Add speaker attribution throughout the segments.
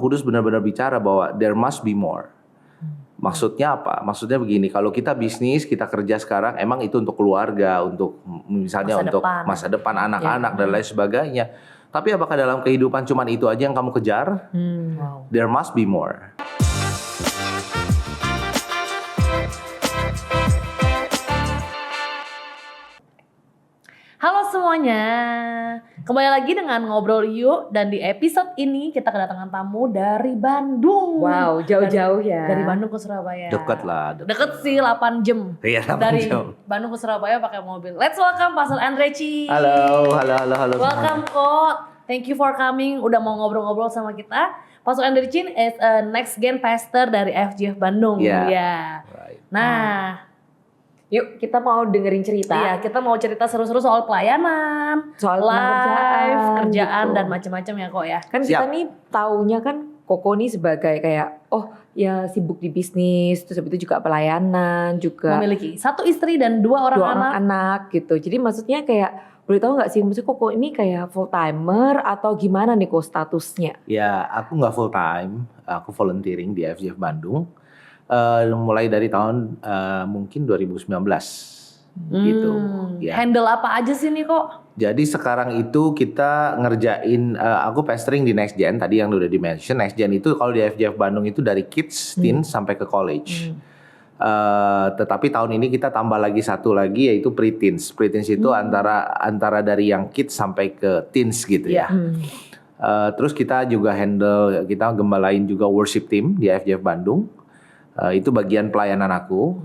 Speaker 1: Roh Kudus benar-benar bicara bahwa there must be more. Maksudnya apa? Maksudnya begini, kalau kita bisnis, kita kerja sekarang, emang itu untuk keluarga, untuk misalnya untuk masa depan anak-anak dan lain sebagainya. Tapi apakah dalam kehidupan cuman itu aja yang kamu kejar? There must be more.
Speaker 2: Halo semuanya, kembali lagi dengan Ngobrol Yuk. Dan di episode ini kita kedatangan tamu dari Bandung.
Speaker 3: Wow, jauh-jauh ya.
Speaker 2: Dari Bandung ke Surabaya.
Speaker 1: Deket lah.
Speaker 2: Deket sih, 8 jam.
Speaker 1: Iya, 8
Speaker 2: dari
Speaker 1: jam.
Speaker 2: Bandung ke Surabaya pakai mobil. Let's welcome Pastor Andreci.
Speaker 1: Halo.
Speaker 2: Welcome kok. Thank you for coming, udah mau ngobrol-ngobrol sama kita. Pastor Andreci is a next gen pastor dari FGF Bandung.
Speaker 1: Yeah. Right.
Speaker 2: Nah,
Speaker 3: yuk kita mau dengerin cerita.
Speaker 2: iya, kita mau cerita seru-seru soal pelayanan,
Speaker 3: Soal
Speaker 2: live, kerjaan
Speaker 3: gitu.
Speaker 2: dan macam-macam ya kok ya.
Speaker 3: Kan kita nih taunya kan Koko nih sebagai kayak ya sibuk di bisnis, terus habis itu juga pelayanan, juga
Speaker 2: Memiliki 1 istri dan 2 orang anak.
Speaker 3: gitu. Jadi maksudnya kayak boleh tahu nggak sih maksudnya Koko ini kayak full timer atau gimana nih kok statusnya?
Speaker 1: Ya, aku nggak full time, aku volunteering di FGF Bandung. Mulai dari tahun mungkin 2019 gitu. Ya.
Speaker 2: Handle apa aja sih nih kok?
Speaker 1: Jadi sekarang itu kita ngerjain, aku pastoring di Next Gen tadi yang udah di-mention. Next Gen itu kalau di FGF Bandung itu dari kids, teen sampai ke college. Tetapi tahun ini kita tambah lagi satu lagi yaitu pre-teens. Pre-teens itu antara dari yang kids sampai ke teens gitu ya. Terus kita juga kita gembalain juga worship team di FGF Bandung. Itu bagian pelayanan aku,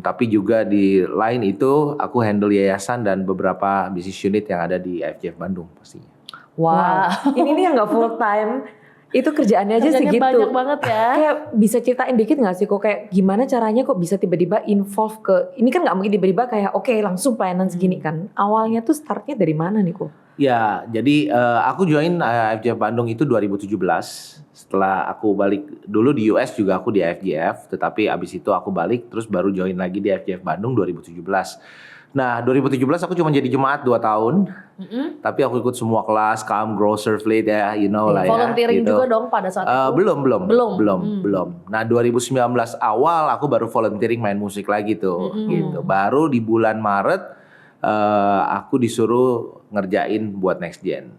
Speaker 1: tapi juga di lain itu aku handle yayasan dan beberapa business unit yang ada di FGF Bandung pastinya.
Speaker 3: Wow. Ini nih yang nggak full time, itu kerjaannya aja segitu.
Speaker 2: Banyak banget ya.
Speaker 3: Kayak bisa ceritain dikit nggak sih kok kayak gimana caranya kok bisa tiba-tiba involve ke, ini kan nggak mungkin tiba-tiba kayak oke, langsung pelayanan segini kan. Awalnya tuh startnya dari mana nih kok?
Speaker 1: Ya, jadi aku join FGF Bandung itu 2017. Setelah aku balik dulu di US juga aku di FGF, tetapi abis itu aku balik terus baru join lagi di FGF Bandung 2017. Nah 2017 aku cuma jadi jemaat 2 tahun, tapi aku ikut semua kelas, Come, Grow, Serve, Lead ya, you know lah ya.
Speaker 2: Volunteering
Speaker 1: gitu.
Speaker 2: juga dong pada saat itu?
Speaker 1: Belum. Nah 2019 awal aku baru volunteering main musik lagi tuh, gitu. Baru di bulan Maret aku disuruh ngerjain buat Next Gen.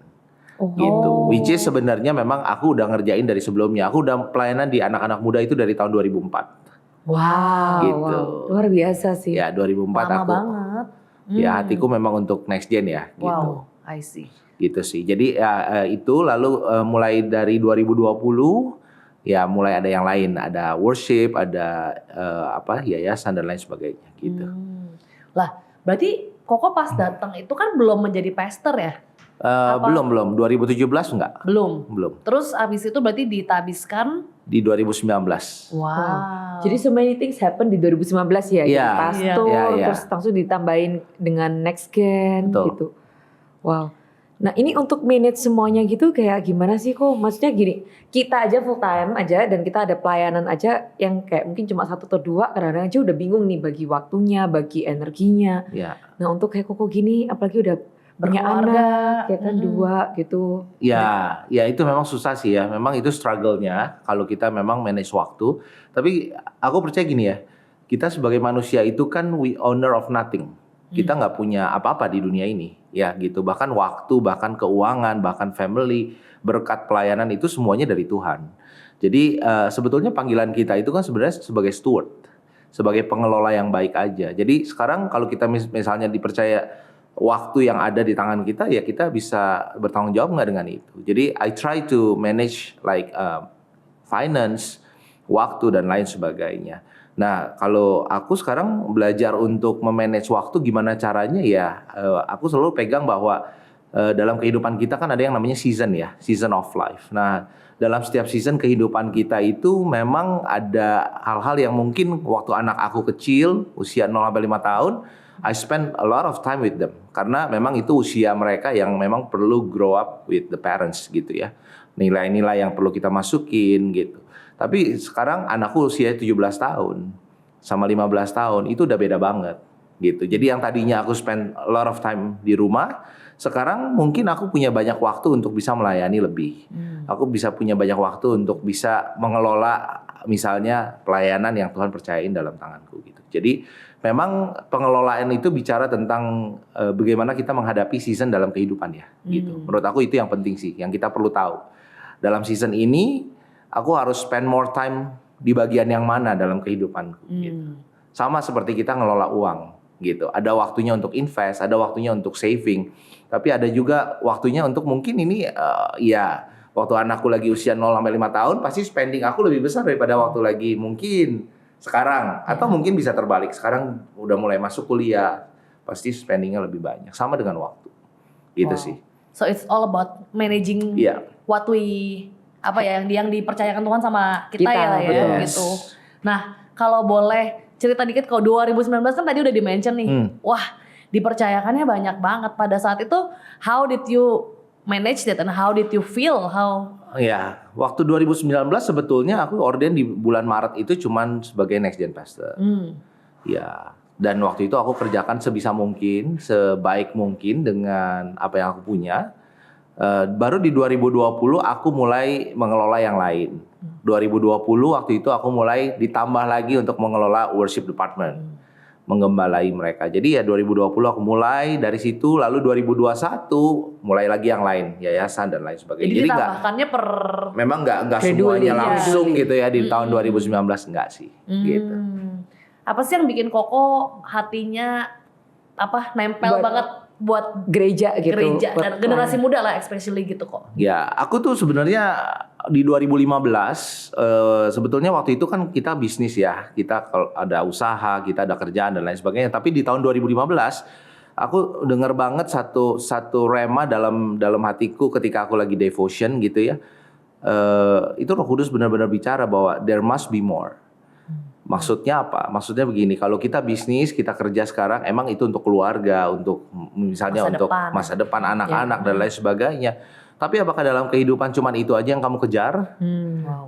Speaker 1: Gitu. Which is sebenarnya memang aku udah ngerjain dari sebelumnya. Aku udah pelayanan di anak-anak muda itu dari tahun 2004.
Speaker 3: Wow,
Speaker 1: gitu.
Speaker 3: wow. Luar biasa sih.
Speaker 1: Ya 2004
Speaker 2: Lama
Speaker 1: aku.
Speaker 2: banget.
Speaker 1: Ya hatiku memang untuk Next Gen ya. Gitu.
Speaker 2: Wow, I see.
Speaker 1: Gitu sih. Jadi ya itu lalu mulai dari 2020 ya mulai ada yang lain. Ada worship, ada yayasan dan lain sebagainya. Gitu.
Speaker 2: Lah berarti Koko pas datang itu kan belum menjadi pastor ya?
Speaker 1: Belum 2017 enggak?
Speaker 2: Belum. Terus abis itu berarti ditabiskan
Speaker 1: di 2019.
Speaker 2: Wow.
Speaker 3: Jadi so many things happen di 2019 ya.
Speaker 1: Iya.
Speaker 3: Pastor, terus langsung ditambahin dengan Next Gen gitu. Wow. Nah ini untuk manage semuanya gitu kayak gimana sih kok? Maksudnya gini, kita aja full time aja dan kita ada pelayanan aja yang kayak mungkin cuma 1 atau 2, kadang-kadang aja udah bingung nih bagi waktunya, bagi energinya.
Speaker 1: Ya.
Speaker 3: Nah untuk kayak Koko gini, apalagi udah punya anak, kayak kan 2 gitu.
Speaker 1: Ya itu memang susah sih ya. Memang itu struggle-nya kalau kita memang manage waktu. Tapi aku percaya gini ya, kita sebagai manusia itu kan we owner of nothing. Kita nggak punya apa-apa di dunia ini, ya gitu. Bahkan waktu, bahkan keuangan, bahkan family, berkat pelayanan itu semuanya dari Tuhan. Jadi sebetulnya panggilan kita itu kan sebenarnya sebagai steward, sebagai pengelola yang baik aja. Jadi sekarang kalau kita misalnya dipercaya waktu yang ada di tangan kita, ya kita bisa bertanggung jawab nggak dengan itu. Jadi I try to manage like finance, waktu dan lain sebagainya. Nah, kalau aku sekarang belajar untuk memanage waktu gimana caranya ya, aku selalu pegang bahwa dalam kehidupan kita kan ada yang namanya season ya, season of life. Nah, dalam setiap season kehidupan kita itu memang ada hal-hal yang mungkin waktu anak aku kecil, usia 0-5 tahun, I spend a lot of time with them. Karena memang itu usia mereka yang memang perlu grow up with the parents gitu ya. Nilai-nilai yang perlu kita masukin gitu. Tapi sekarang anakku usia 17 tahun sama 15 tahun itu udah beda banget gitu. Jadi yang tadinya aku spend a lot of time di rumah, Sekarang mungkin aku punya banyak waktu untuk bisa melayani lebih. Aku bisa punya banyak waktu untuk bisa mengelola misalnya pelayanan yang Tuhan percayain dalam tanganku gitu. Jadi memang pengelolaan itu bicara tentang bagaimana kita menghadapi season dalam kehidupan ya gitu. Menurut aku itu yang penting sih, yang kita perlu tahu. Dalam season ini aku harus spend more time di bagian yang mana dalam kehidupanku gitu. Sama seperti kita ngelola uang gitu. Ada waktunya untuk invest, ada waktunya untuk saving. Tapi ada juga waktunya untuk mungkin ini ya waktu anakku lagi usia 0 sampai 5 tahun pasti spending aku lebih besar daripada waktu lagi mungkin sekarang, atau mungkin bisa terbalik. Sekarang udah mulai masuk kuliah, pasti spendingnya lebih banyak sama dengan waktu. Gitu sih.
Speaker 2: So it's all about managing what we yang dipercayakan Tuhan sama kita ya lah ya gitu. Nah, kalau boleh cerita dikit, kalau 2019 kan tadi udah di-mention nih. Wah, dipercayakannya banyak banget. Pada saat itu, how did you manage that and how did you feel?
Speaker 1: Ya, waktu 2019 sebetulnya aku orden di bulan Maret itu cuman sebagai next gen pastor. Ya, dan waktu itu aku kerjakan sebisa mungkin, sebaik mungkin dengan apa yang aku punya. Baru di 2020 aku mulai mengelola yang lain. 2020 waktu itu aku mulai ditambah lagi untuk mengelola worship department. Menggembalai mereka. Jadi ya 2020 aku mulai dari situ, lalu 2021 mulai lagi yang lain, yayasan dan lain sebagainya.
Speaker 2: Jadi ditambahkannya
Speaker 1: memang nggak semuanya langsung gitu ya di tahun 2019 enggak sih. Gitu.
Speaker 2: Apa sih yang bikin Koko hatinya nempel banget buat
Speaker 3: gereja gitu.
Speaker 2: Gereja dan generasi muda lah especially gitu kok.
Speaker 1: Ya, aku tuh sebenarnya di 2015 sebetulnya waktu itu kan kita bisnis ya. Kita kalau ada usaha, kita ada kerjaan dan lain sebagainya. Tapi di tahun 2015 aku dengar banget satu rema dalam hatiku ketika aku lagi devotion gitu ya. Itu Roh Kudus benar-benar bicara bahwa there must be more. Maksudnya apa? Maksudnya begini, kalau kita bisnis, kita kerja sekarang, emang itu untuk keluarga, untuk misalnya untuk masa depan anak-anak dan lain sebagainya. Tapi apakah dalam kehidupan cuman itu aja yang kamu kejar?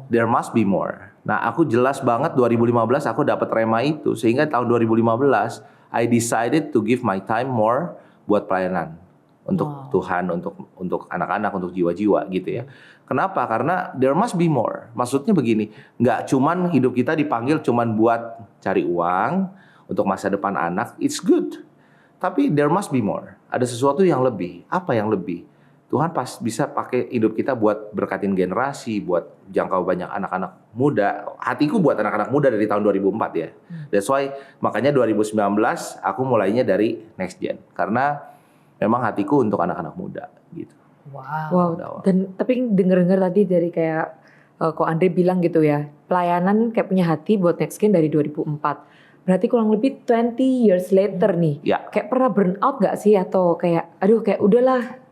Speaker 1: There must be more. Nah, aku jelas banget 2015 aku dapat rema itu, sehingga tahun 2015 I decided to give my time more buat pelayanan untuk Tuhan, untuk anak-anak, untuk jiwa-jiwa gitu ya. Kenapa? Karena there must be more. Maksudnya begini, nggak cuman hidup kita dipanggil cuman buat cari uang untuk masa depan anak, it's good. Tapi there must be more. Ada sesuatu yang lebih. Apa yang lebih? Tuhan bisa pakai hidup kita buat berkatin generasi, buat jangkau banyak anak-anak muda. Hatiku buat anak-anak muda dari tahun 2004 ya. That's why makanya 2019 aku mulainya dari next gen. Karena memang hatiku untuk anak-anak muda gitu.
Speaker 3: Wow. Dan tapi denger-denger tadi dari kayak kok Andre bilang gitu ya, pelayanan kayak punya hati buat next gen dari 2004. Berarti kurang lebih 20 years later nih.
Speaker 1: Ya.
Speaker 3: Kayak pernah burn out gak sih atau kayak kayak udahlah.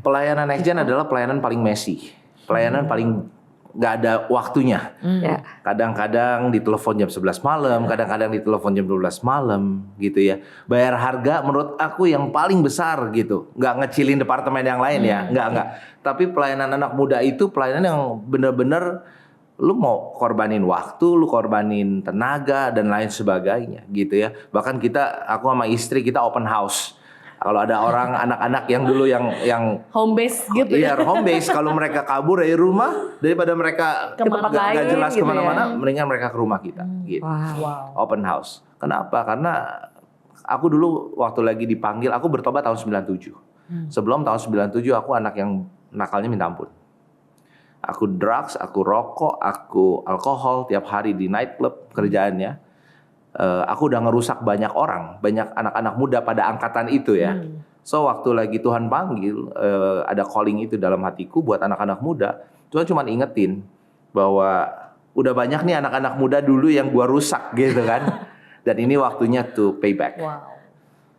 Speaker 1: Pelayanan next gen adalah pelayanan paling messy. Pelayanan paling gak ada waktunya. Kadang-kadang ditelepon jam 11 malam, kadang-kadang ditelepon jam 12 malam gitu ya. Bayar harga menurut aku yang paling besar gitu. Gak ngecilin departemen yang lain ya, enggak. Tapi pelayanan anak muda itu pelayanan yang benar-benar lu mau korbanin waktu, lu korbanin tenaga dan lain sebagainya gitu ya. Bahkan aku sama istri kita open house. Kalau ada orang anak-anak yang dulu yang
Speaker 2: home base gitu
Speaker 1: ya. Iya, home base. Kalau mereka kabur dari rumah, daripada mereka gak jelas
Speaker 3: gitu
Speaker 1: kemana-mana,
Speaker 3: ya.
Speaker 1: mendingan mereka ke rumah kita. Gitu.
Speaker 3: Wow.
Speaker 1: Open house. Kenapa? Karena aku dulu waktu lagi dipanggil, aku bertobat tahun 97. Sebelum tahun 97 aku anak yang nakalnya minta ampun. Aku drugs, aku rokok, aku alkohol tiap hari di nightclub kerjaannya. Aku udah ngerusak banyak orang, banyak anak-anak muda pada angkatan itu ya. So waktu lagi Tuhan panggil, ada calling itu dalam hatiku buat anak-anak muda. Tuhan cuma ingetin bahwa udah banyak nih anak-anak muda dulu yang gua rusak gitu kan. Dan ini waktunya to pay back.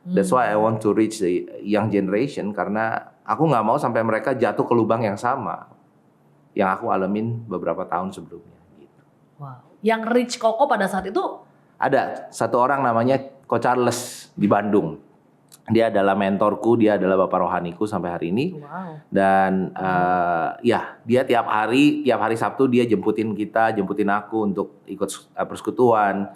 Speaker 1: That's why I want to reach the young generation, karena aku nggak mau sampai mereka jatuh ke lubang yang sama yang aku alamin beberapa tahun sebelumnya. Gitu.
Speaker 2: Yang reach Koko pada saat itu?
Speaker 1: Ada satu orang namanya Coach Charles di Bandung. Dia adalah mentorku, dia adalah bapak rohaniku sampai hari ini. Dan dia tiap hari Sabtu dia jemputin aku untuk ikut persekutuan.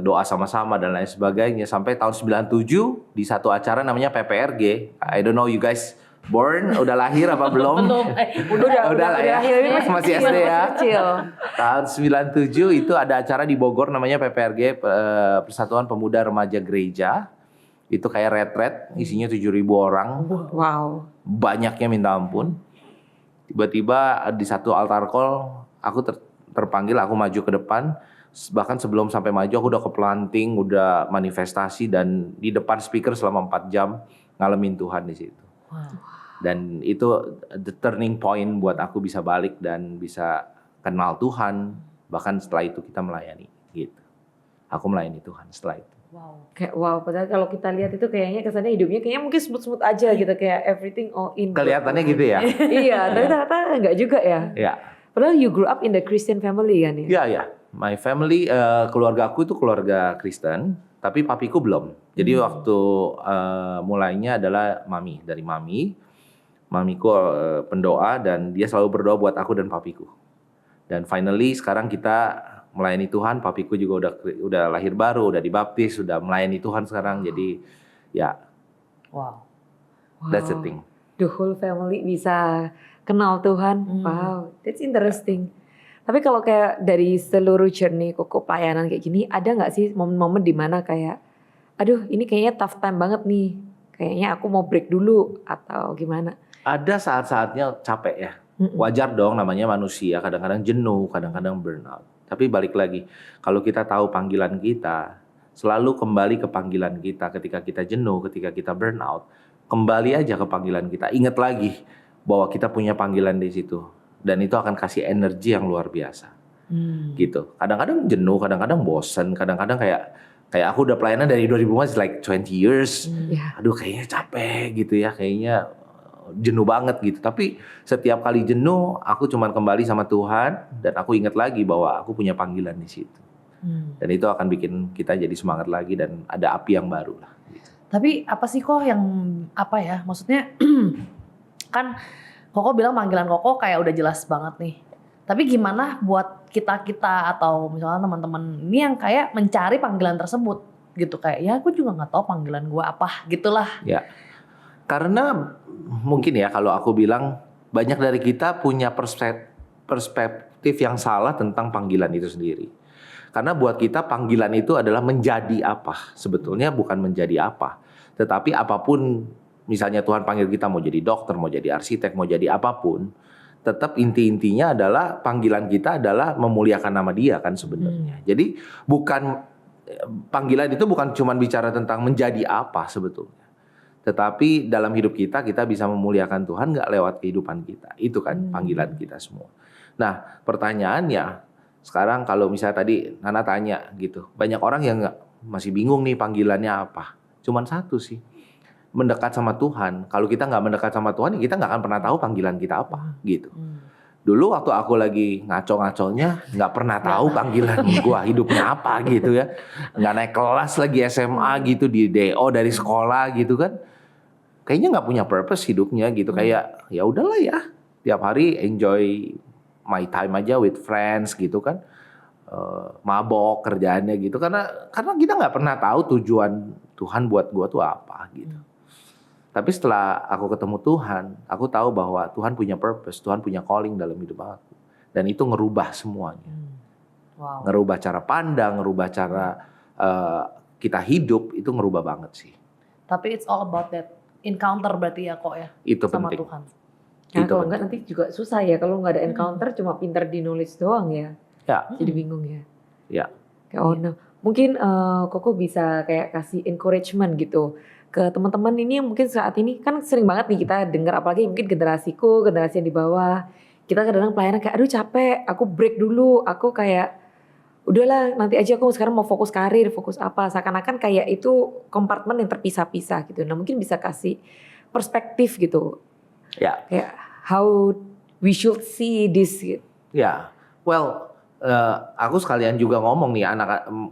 Speaker 1: doa sama-sama dan lain sebagainya sampai tahun 97 di satu acara namanya PPRG. I don't know you guys born udah lahir apa belum? Udah lah ya. Masih SD ya.
Speaker 3: Kecil.
Speaker 1: Tahun 97 itu ada acara di Bogor namanya PPRG, Persatuan Pemuda Remaja Gereja. Itu kayak retret, isinya 7.000 orang.
Speaker 3: Wow.
Speaker 1: Banyaknya minta ampun. Tiba-tiba di satu altar call aku terpanggil, aku maju ke depan. Bahkan sebelum sampai maju aku udah keplanting, udah manifestasi dan di depan speaker selama 4 jam ngalamin Tuhan di situ.
Speaker 2: Wow.
Speaker 1: Dan itu the turning point buat aku bisa balik dan bisa kenal Tuhan. Bahkan setelah itu kita melayani gitu. Aku melayani Tuhan setelah itu.
Speaker 2: Wow.
Speaker 3: Kayak wow, padahal kalau kita lihat itu kayaknya kesannya hidupnya kayaknya mungkin smooth-smooth aja gitu, kayak everything all in.
Speaker 1: Kelihatannya gitu ya.
Speaker 3: Iya, tapi ternyata enggak juga ya.
Speaker 1: Iya.
Speaker 3: Padahal you grew up in the Christian family kan ya?
Speaker 1: Iya, iya. My family, keluarga aku itu keluarga Kristen, tapi papiku belum. Jadi waktu mulainya adalah dari mami. Mamiku pendoa dan dia selalu berdoa buat aku dan papiku. Dan finally sekarang kita melayani Tuhan, papiku juga udah lahir baru, udah dibaptis, udah melayani Tuhan sekarang. Jadi ya,
Speaker 2: Wow.
Speaker 1: that's the thing.
Speaker 3: The whole family bisa kenal Tuhan. Wow, that's interesting. Tapi kalau kayak dari seluruh journey Koko pelayanan kayak gini, ada nggak sih momen-momen dimana kayak, aduh ini kayaknya tough time banget nih, kayaknya aku mau break dulu atau gimana?
Speaker 1: Ada saat-saatnya capek ya. Wajar dong, namanya manusia, kadang-kadang jenuh, kadang-kadang burnout. Tapi balik lagi, kalau kita tahu panggilan kita, selalu kembali ke panggilan kita ketika kita jenuh, ketika kita burnout, kembali aja ke panggilan kita. Ingat lagi bahwa kita punya panggilan di situ. Dan itu akan kasih energi yang luar biasa. Gitu. Kadang-kadang jenuh, kadang-kadang bosen, kadang-kadang kayak aku udah pelayanan dari 2000 like 20 years. Aduh kayaknya capek gitu ya, kayaknya jenuh banget gitu. Tapi setiap kali jenuh, aku cuman kembali sama Tuhan dan aku ingat lagi bahwa aku punya panggilan di situ. Dan itu akan bikin kita jadi semangat lagi dan ada api yang baru lah. Gitu.
Speaker 2: Tapi apa sih kok yang apa ya? Maksudnya kan Koko bilang panggilan Koko kayak udah jelas banget nih. Tapi gimana buat kita atau misalnya teman-teman ini yang kayak mencari panggilan tersebut gitu, kayak ya aku juga nggak tahu panggilan gue apa gitulah.
Speaker 1: Ya. Karena mungkin ya kalau aku bilang banyak dari kita punya perspektif yang salah tentang panggilan itu sendiri. Karena buat kita panggilan itu adalah menjadi apa. Sebetulnya bukan menjadi apa. Tetapi apapun, misalnya Tuhan panggil kita mau jadi dokter, mau jadi arsitek, mau jadi apapun, tetap intinya adalah panggilan kita adalah memuliakan nama Dia kan sebenarnya. Jadi panggilan itu bukan cuma bicara tentang menjadi apa sebetulnya. Tetapi dalam hidup kita bisa memuliakan Tuhan nggak lewat kehidupan kita. Itu kan panggilan kita semua. Nah pertanyaannya sekarang kalau misalnya tadi Nana tanya gitu, banyak orang yang masih bingung nih panggilannya apa. Cuman satu sih, mendekat sama Tuhan. Kalau kita nggak mendekat sama Tuhan, kita nggak akan pernah tahu panggilan kita apa gitu. Dulu waktu aku lagi ngaco-ngaconya, nggak pernah tahu panggilan gua hidupnya apa gitu ya. Nggak naik kelas lagi SMA gitu, di DO dari sekolah gitu kan. Kayaknya nggak punya purpose hidupnya gitu. Kayak ya udahlah ya, tiap hari enjoy my time aja with friends gitu kan. Mabok kerjaannya gitu. Karena kita nggak pernah tahu tujuan Tuhan buat gua tuh apa gitu. Tapi setelah aku ketemu Tuhan, aku tahu bahwa Tuhan punya purpose, Tuhan punya calling dalam hidup aku. Dan itu ngerubah semuanya.
Speaker 2: Wow.
Speaker 1: Ngerubah cara pandang, ngerubah cara kita hidup, itu ngerubah banget sih.
Speaker 2: Tapi it's all about that encounter berarti ya kok ya.
Speaker 1: Itu
Speaker 2: sama
Speaker 1: penting.
Speaker 2: Tuhan.
Speaker 3: Nah, kalau enggak nanti juga susah ya, kalau nggak ada encounter cuma pintar dinulis doang ya.
Speaker 1: Ya.
Speaker 3: Jadi bingung ya.
Speaker 1: Ya.
Speaker 3: Kayak nah, mungkin Koko bisa kayak kasih encouragement gitu ke teman-teman ini yang mungkin saat ini kan sering banget nih kita dengar, apalagi mungkin generasiku, generasi yang di bawah, kita kadang-kadang pelayanan kayak aduh capek, aku break dulu, aku kayak udahlah nanti aja aku sekarang mau fokus karir, fokus apa, seakan-akan kayak itu kompartemen yang terpisah-pisah gitu. Nah mungkin bisa kasih perspektif gitu,
Speaker 1: Ya.
Speaker 3: kayak how we should see this gitu.
Speaker 1: Ya. Well, aku sekalian juga ngomong nih,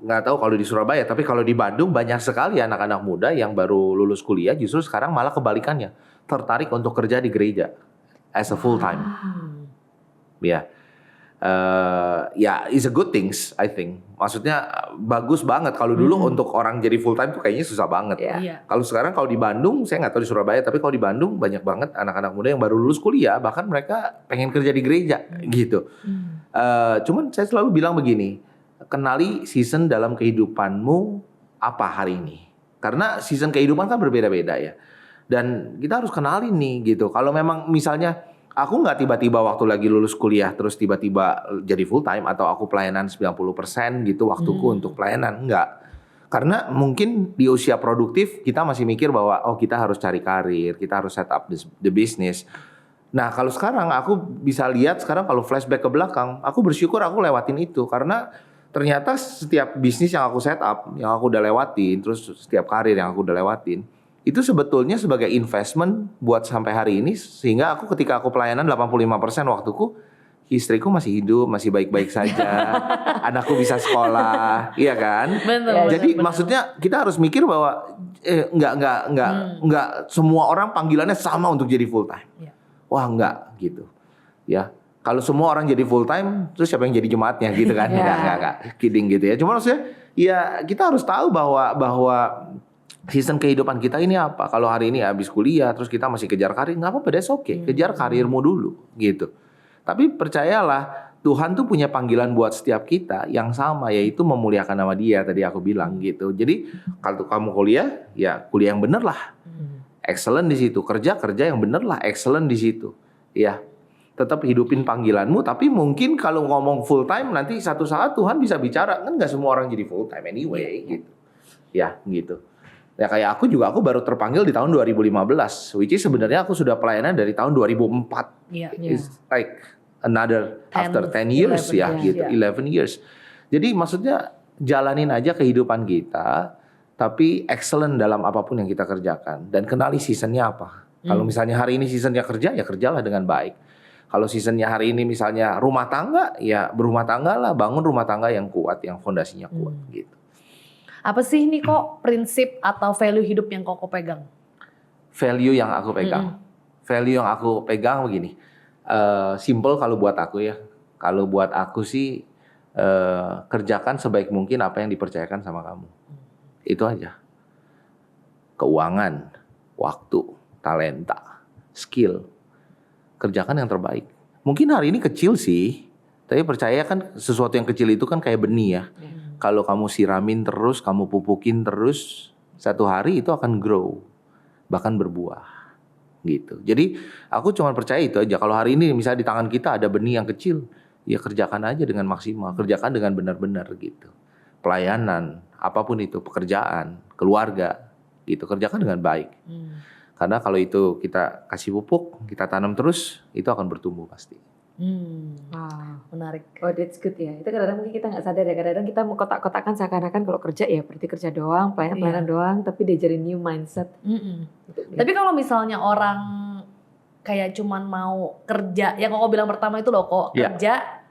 Speaker 1: nggak tahu kalau di Surabaya, tapi kalau di Bandung banyak sekali anak-anak muda yang baru lulus kuliah justru sekarang malah kebalikannya, tertarik untuk kerja di gereja as a full time. Ya. ya is a good things I think. Maksudnya bagus banget. Kalau dulu untuk orang jadi full time tuh kayaknya susah banget.
Speaker 2: Iya.
Speaker 1: Kalau sekarang kalau di Bandung, saya nggak tahu di Surabaya, tapi kalau di Bandung banyak banget anak-anak muda yang baru lulus kuliah, bahkan mereka pengen kerja di gereja gitu. Cuman saya selalu bilang begini, kenali season dalam kehidupanmu apa hari ini. Karena season kehidupan kan berbeda-beda ya. Dan kita harus kenali nih gitu. Kalau memang misalnya aku nggak tiba-tiba waktu lagi lulus kuliah terus tiba-tiba jadi full time atau aku pelayanan 90% gitu waktuku untuk pelayanan, enggak. Karena mungkin di usia produktif kita masih mikir bahwa kita harus cari karir, kita harus set up the business. Nah, kalau sekarang aku bisa lihat sekarang kalau flashback ke belakang, aku bersyukur aku lewatin itu karena ternyata setiap bisnis yang aku set up, yang aku udah lewatin, terus setiap karir yang aku udah lewatin, itu sebetulnya sebagai investment buat sampai hari ini, sehingga aku ketika aku pelayanan 85% waktuku, istriku masih hidup, masih baik-baik saja, anakku bisa sekolah, iya kan?
Speaker 2: Betul,
Speaker 1: Jadi
Speaker 2: betul.
Speaker 1: maksudnya kita harus mikir bahwa enggak semua orang panggilannya sama untuk jadi full time.
Speaker 2: Iya.
Speaker 1: Wah, enggak gitu. Ya. Kalau semua orang jadi full time, terus siapa yang jadi jemaatnya gitu kan? Enggak, kidding gitu ya. Cuma maksudnya ya kita harus tahu bahwa season kehidupan kita ini apa. Kalau hari ini habis kuliah terus kita masih kejar karir, nggak apa-apa, that's okay. Kejar karirmu dulu gitu. Tapi percayalah, Tuhan tuh punya panggilan buat setiap kita yang sama, yaitu memuliakan nama Dia, tadi aku bilang gitu. Jadi kalau kamu kuliah, ya kuliah yang bener lah. Excellent di situ. Kerja yang bener lah, excellent di situ. Ya. Tetap hidupin panggilanmu, tapi mungkin kalau ngomong full time nanti satu saat Tuhan bisa bicara, kan nggak semua orang jadi full time anyway gitu. Ya, gitu. Ya kayak aku baru terpanggil di tahun 2015, which is sebenarnya aku sudah pelayanan dari tahun 2004.
Speaker 2: Iya.
Speaker 1: It's like another after 10 years
Speaker 2: 11
Speaker 1: ya
Speaker 2: years,
Speaker 1: gitu,
Speaker 2: yeah.
Speaker 1: 11 years. Jadi maksudnya jalanin aja kehidupan kita, tapi excellent dalam apapun yang kita kerjakan dan kenali seasonnya apa. Kalau misalnya hari ini seasonnya kerja, ya kerjalah dengan baik. Kalau seasonnya hari ini misalnya rumah tangga, ya berumah tangga lah, bangun rumah tangga yang kuat, yang fondasinya kuat gitu.
Speaker 2: Apa sih nih kok prinsip atau value hidup yang kok pegang?
Speaker 1: Value yang aku pegang. Value yang aku pegang begini. Simple kalau buat aku ya. Kalau buat aku sih kerjakan sebaik mungkin apa yang dipercayakan sama kamu. Itu aja. Keuangan, waktu, talenta, skill. Kerjakan yang terbaik. Mungkin hari ini kecil sih, tapi percaya kan sesuatu yang kecil itu kan kayak benih ya. Kalau kamu siramin terus, kamu pupukin terus, satu hari itu akan grow, bahkan berbuah, gitu. Jadi aku cuma percaya itu aja. Kalau hari ini misalnya di tangan kita ada benih yang kecil, ya kerjakan aja dengan maksimal, kerjakan dengan benar-benar gitu. Pelayanan, apapun itu, pekerjaan, keluarga, gitu, kerjakan dengan baik. Karena kalau itu kita kasih pupuk, kita tanam terus, itu akan bertumbuh pasti.
Speaker 3: Wow.
Speaker 2: Menarik.
Speaker 3: Oh, that's good ya. Itu kadang-kadang mungkin kita nggak sadar ya. Kadang-kadang kita mau kotak-kotakan seakan-akan kalau kerja ya berarti kerja doang, pelayanan doang, tapi diajarin new mindset.
Speaker 2: Tapi kalau misalnya orang kayak cuman mau kerja, yang kok bilang pertama itu loh kok kerja,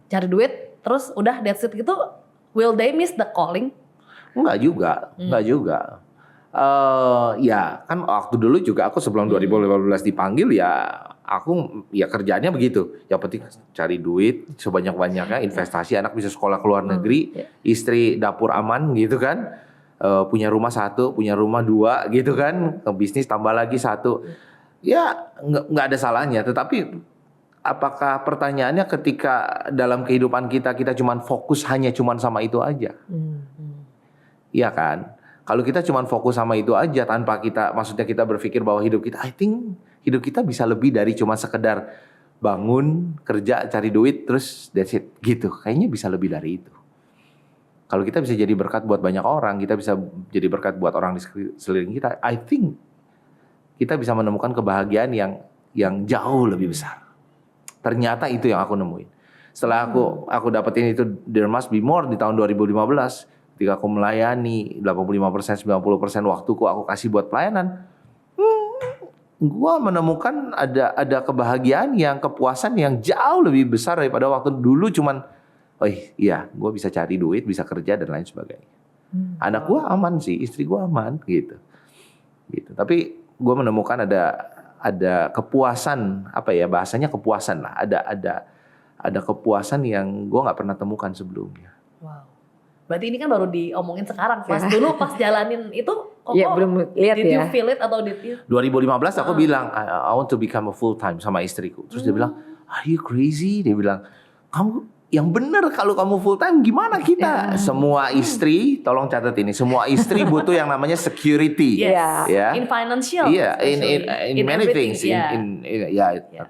Speaker 2: cari duit, terus udah that's it gitu, will they miss the calling?
Speaker 1: Enggak juga. Ya kan waktu dulu juga aku sebelum 2015 dipanggil ya aku ya kerjaannya begitu. Yang penting cari duit sebanyak-banyaknya, investasi, anak bisa sekolah ke luar negeri, istri dapur aman gitu kan. Punya rumah 1, punya rumah 2 gitu kan. Ke bisnis tambah lagi 1. Ya nggak ada salahnya, tetapi apakah pertanyaannya ketika dalam kehidupan kita cuman fokus hanya cuman sama itu aja? Iya kan? Kalau kita cuma fokus sama itu aja tanpa maksudnya kita berpikir bahwa hidup kita, I think hidup kita bisa lebih dari cuma sekedar bangun, kerja, cari duit, terus that's it gitu. Kayaknya bisa lebih dari itu. Kalau kita bisa jadi berkat buat banyak orang, kita bisa jadi berkat buat orang di sekeliling kita, I think kita bisa menemukan kebahagiaan yang jauh lebih besar. Ternyata itu yang aku nemuin. Setelah aku dapetin itu, there must be more di tahun 2015. Ketika aku melayani 85%, 90% waktuku aku kasih buat pelayanan, gua menemukan ada kebahagiaan kepuasan yang jauh lebih besar daripada waktu dulu cuman, gua bisa cari duit, bisa kerja dan lain sebagainya. Anak gua aman sih, istri gua aman gitu. Tapi gua menemukan ada kepuasan, bahasanya kepuasan lah, ada kepuasan yang gue nggak pernah temukan sebelumnya.
Speaker 2: Wow. Berarti ini kan baru diomongin sekarang. Pas dulu pas jalanin itu kok
Speaker 3: belum lihat
Speaker 2: did you
Speaker 3: ya.
Speaker 2: feel it atau did you?
Speaker 1: 2015 aku bilang I want to become a full time sama istriku. Terus dia bilang, are you crazy? Dia bilang, kamu yang bener kalau kamu full time gimana kita? Semua istri, tolong catat ini, semua istri butuh yang namanya security.
Speaker 2: Yes.
Speaker 1: Ya.
Speaker 2: In financial.
Speaker 1: Iya, in many things.
Speaker 2: Yeah.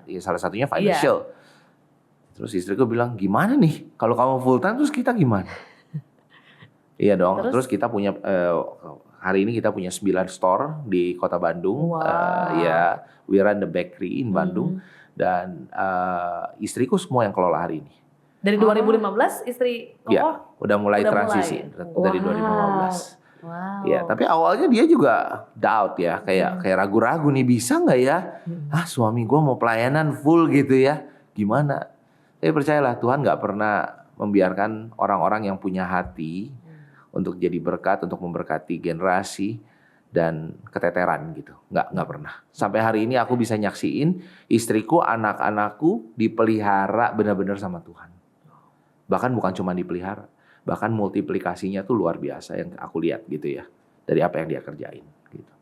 Speaker 1: Ya salah satunya financial. Terus istriku bilang, gimana nih kalau kamu full time terus kita gimana? Iya dong. Terus kita punya hari ini kita punya 9 store di Kota Bandung.
Speaker 2: Wow.
Speaker 1: Ya, we run the bakery in Bandung dan istriku semua yang kelola hari ini.
Speaker 2: Dari 2015 istri Koko?
Speaker 1: Ya, udah mulai transisi dari 2015.
Speaker 2: Wow.
Speaker 1: Ya, tapi awalnya dia juga doubt ya, kayak ragu-ragu nih bisa nggak ya? Suami gue mau pelayanan full gitu ya, gimana? Tapi percayalah Tuhan nggak pernah membiarkan orang-orang yang punya hati untuk jadi berkat, untuk memberkati generasi dan keteteran gitu. Nggak pernah. Sampai hari ini aku bisa nyaksiin istriku, anak-anakku dipelihara benar-benar sama Tuhan. Bahkan bukan cuma dipelihara, bahkan multiplikasinya tuh luar biasa yang aku lihat gitu ya. Dari apa yang dia kerjain gitu.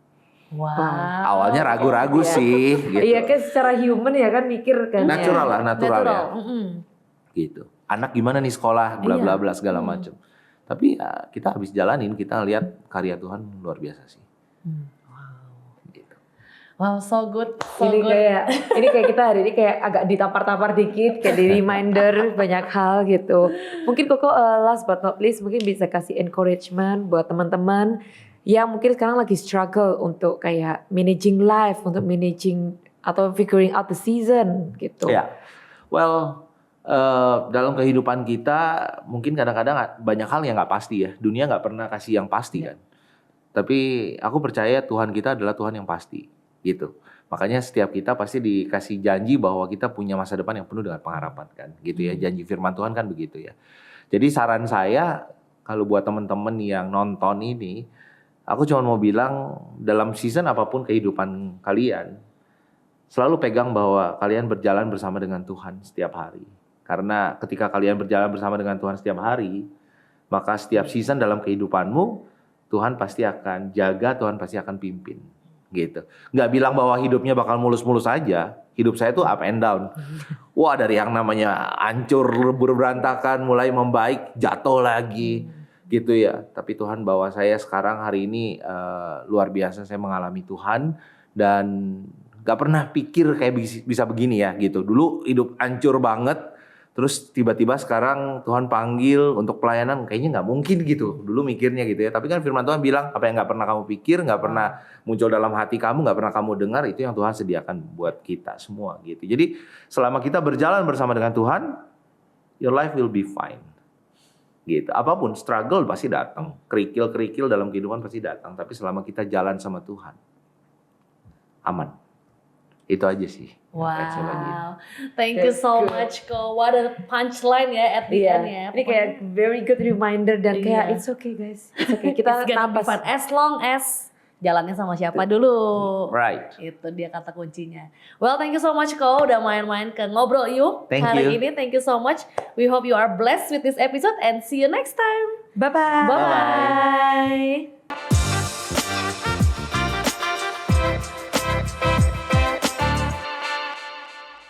Speaker 2: Wow.
Speaker 1: Awalnya ragu-ragu sih gitu.
Speaker 3: Iya kan secara human ya kan mikir kan.
Speaker 1: Natural lah, natural ya. Gitu. Anak gimana nih sekolah, bla bla bla segala macam. Tapi ya, kita habis jalanin, kita lihat karya Tuhan luar biasa sih.
Speaker 2: Wow, so good,
Speaker 3: ini kayak kita hari ini kayak agak ditampar-tampar dikit, kayak di reminder banyak hal gitu. Mungkin Koko last but not least mungkin bisa kasih encouragement buat teman-teman yang mungkin sekarang lagi struggle untuk kayak managing life, untuk managing atau figuring out the season gitu.
Speaker 1: Ya, well dalam kehidupan kita mungkin kadang-kadang banyak hal yang nggak pasti ya. Dunia nggak pernah kasih yang pasti kan. Tapi aku percaya Tuhan kita adalah Tuhan yang pasti. Gitu. Makanya setiap kita pasti dikasih janji bahwa kita punya masa depan yang penuh dengan pengharapan kan, gitu ya. Janji firman Tuhan kan begitu ya. Jadi saran saya kalau buat teman-teman yang nonton ini, aku cuma mau bilang dalam season apapun kehidupan kalian, selalu pegang bahwa kalian berjalan bersama dengan Tuhan setiap hari. Karena ketika kalian berjalan bersama dengan Tuhan setiap hari, maka setiap season dalam kehidupanmu Tuhan pasti akan jaga, Tuhan pasti akan pimpin. Gitu. Nggak bilang bahwa hidupnya bakal mulus-mulus aja. Hidup saya tuh up and down. Wah, dari yang namanya hancur, berantakan, mulai membaik, jatuh lagi. Gitu ya. Tapi Tuhan bawa saya sekarang hari ini luar biasa. Saya mengalami Tuhan dan nggak pernah pikir kayak bisa begini ya gitu. Dulu hidup hancur banget. Terus tiba-tiba sekarang Tuhan panggil untuk pelayanan, kayaknya nggak mungkin gitu. Dulu mikirnya gitu ya. Tapi kan firman Tuhan bilang, apa yang nggak pernah kamu pikir, nggak pernah muncul dalam hati kamu, nggak pernah kamu dengar, itu yang Tuhan sediakan buat kita semua gitu. Jadi selama kita berjalan bersama dengan Tuhan, your life will be fine. Gitu. Apapun struggle pasti datang, kerikil-kerikil dalam kehidupan pasti datang. Tapi selama kita jalan sama Tuhan, aman. Itu aja sih.
Speaker 2: Wow, thank you so much Ko. What a punchline ya at the end ya.
Speaker 3: Ini kayak very good reminder dan kayak it's okay guys, it's okay. Kita
Speaker 2: napas as long as jalannya sama siapa dulu.
Speaker 1: Right.
Speaker 2: Itu dia kata kuncinya. Well, thank you so much Ko udah main-main ke Ngobrol Yuk hari ini. Thank you so much. We hope you are blessed with this episode and see you next time.
Speaker 3: Bye bye.
Speaker 2: Bye bye.